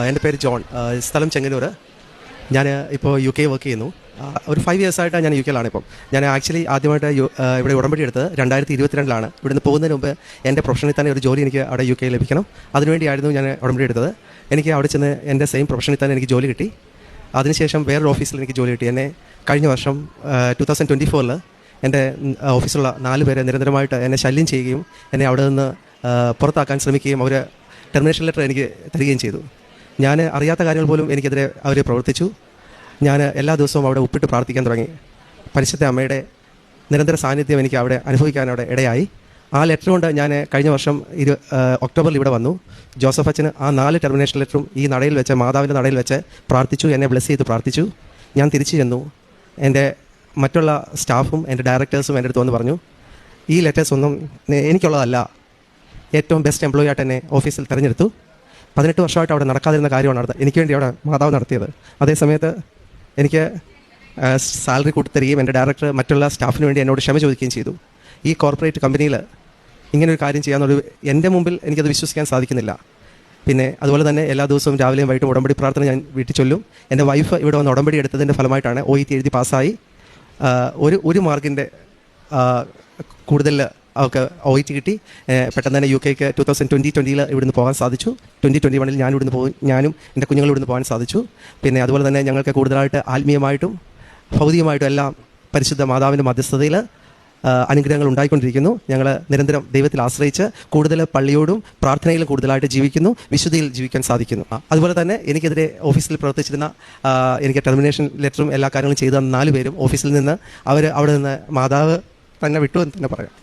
എൻ്റെ പേര് ജോൺ, സ്ഥലം ചെങ്ങന്നൂർ. ഞാൻ ഇപ്പോൾ യു കെ വർക്ക് ചെയ്യുന്നു. ഒരു 5 ഇയേഴ്സായിട്ട് ഞാൻ യു കെയിലാണ്. ഇപ്പം ഞാൻ ആക്ച്വലി ആദ്യമായിട്ട് ഇവിടെ ഉടമ്പടി എടുത്തത് 2022 ഇവിടുന്ന് പോകുന്നതിന് മുമ്പ് എൻ്റെ പ്രൊഫഷനിൽ തന്നെ ഒരു ജോലി എനിക്ക് അവിടെ യു കെ ലഭിക്കണം. അതിനുവേണ്ടിയായിരുന്നു ഞാൻ ഉടമ്പടി എടുത്തത്. എനിക്ക് അവിടെ ചെന്ന് എൻ്റെ സെയിം പ്രൊഫഷനിൽ തന്നെ എനിക്ക് ജോലി കിട്ടി. അതിനുശേഷം വേറൊരു ഓഫീസിൽ എനിക്ക് ജോലി കിട്ടി. എന്നെ കഴിഞ്ഞ വർഷം 2024 എൻ്റെ ഓഫീസിലുള്ള 4 പേരെ നിരന്തരമായിട്ട് എന്നെ ശല്യം ചെയ്യുകയും എന്നെ അവിടെ നിന്ന് പുറത്താക്കാൻ ശ്രമിക്കുകയും അവർ ടെർമിനേഷൻ ലെറ്റർ എനിക്ക് തരികയും ചെയ്തു. ഞാൻ അറിയാത്ത കാര്യങ്ങൾ പോലും എനിക്കെതിരെ അവർ പ്രവർത്തിച്ചു. ഞാൻ എല്ലാ ദിവസവും അവിടെ ഉപ്പിട്ട് പ്രാർത്ഥിക്കാൻ തുടങ്ങി. പരിശുദ്ധ അമ്മയുടെ നിരന്തര സാന്നിധ്യം എനിക്ക് അവിടെ അനുഭവിക്കാൻ അവിടെ ഇടയായി. ആ ലെറ്റർ കൊണ്ട് ഞാൻ കഴിഞ്ഞ വർഷം ഒക്ടോബറിൽ ഇവിടെ വന്നു. ജോസഫ് അച്ഛന് ആ 4 ടെർമിനേഷൻ ലെറ്ററും ഈ നടയിൽ വെച്ച്, മാതാവിൻ്റെ നടയിൽ വെച്ച് പ്രാർത്ഥിച്ചു. എന്നെ ബ്ലെസ് ചെയ്ത് പ്രാർത്ഥിച്ചു. ഞാൻ തിരിച്ചു ചെന്നു. എൻ്റെ മറ്റുള്ള സ്റ്റാഫും എൻ്റെ ഡയറക്ടേഴ്സും എൻ്റെ അടുത്ത് വന്ന് പറഞ്ഞു, ഈ ലെറ്റേഴ്സ് ഒന്നും എനിക്കുള്ളതല്ല, ഏറ്റവും ബെസ്റ്റ് എംപ്ലോയി ആയിട്ട് എന്നെ ഓഫീസിൽ തിരഞ്ഞെടുത്തു. 18 വർഷമായിട്ട് അവിടെ നടക്കാതിരുന്ന കാര്യമാണ് എനിക്ക് വേണ്ടി അവിടെ മാതാവ് നടത്തിയത്. അതേസമയത്ത് എനിക്ക് സാലറി കൂട്ടിത്തരികയും എൻ്റെ ഡയറക്ടർ മറ്റുള്ള സ്റ്റാഫിന് വേണ്ടി എന്നോട് ക്ഷമ ചോദിക്കുകയും ചെയ്തു. ഈ കോർപ്പറേറ്റ് കമ്പനിയിൽ ഇങ്ങനൊരു കാര്യം ചെയ്യാമെന്നൊരു എൻ്റെ മുമ്പിൽ എനിക്കത് വിശ്വസിക്കാൻ സാധിക്കുന്നില്ല. പിന്നെ അതുപോലെ തന്നെ എല്ലാ ദിവസവും രാവിലെയും വൈകിട്ടും ഉടമ്പടി പ്രാർത്ഥന ഞാൻ വീട്ടിൽ ചൊല്ലും. എൻ്റെ വൈഫ് ഇവിടെ വന്ന് ഉടമ്പടി എടുത്തതിൻ്റെ ഫലമായിട്ടാണ് OET എഴുതി പാസ്സായി. ഒരു മാർക്കിൻ്റെ കൂടുതൽ അവർക്ക് OET കിട്ടി. പെട്ടെന്ന് തന്നെ UK 2020 ഇവിടുന്ന് പോകാൻ സാധിച്ചു. 2021 ഞാനും എൻ്റെ കുഞ്ഞുങ്ങളും ഇവിടുന്ന് പോകാൻ സാധിച്ചു. പിന്നെ അതുപോലെ തന്നെ ഞങ്ങൾക്ക് കൂടുതലായിട്ട് ആത്മീയമായിട്ടും ഭൗതികമായിട്ടും എല്ലാം പരിശുദ്ധ മാതാവിൻ്റെ മധ്യസ്ഥതയിൽ അനുഗ്രഹങ്ങൾ ഉണ്ടായിക്കൊണ്ടിരിക്കുന്നു. ഞങ്ങൾ നിരന്തരം ദൈവത്തിൽ ആശ്രയിച്ച് കൂടുതൽ പള്ളിയോടും പ്രാർത്ഥനയിലും കൂടുതലായിട്ട് ജീവിക്കുന്നു, വിശുദ്ധിയിൽ ജീവിക്കാൻ സാധിക്കുന്നു. അതുപോലെ തന്നെ എനിക്കെതിരെ ഓഫീസിൽ പ്രവർത്തിച്ചിരുന്ന, എനിക്ക് ടെർമിനേഷൻ ലെറ്ററും എല്ലാ കാര്യങ്ങളും ചെയ്ത 4 പേരും ഓഫീസിൽ നിന്ന് അവിടെ നിന്ന് മാതാവ് തന്നെ വിട്ടു എന്ന് തന്നെ പറയാം.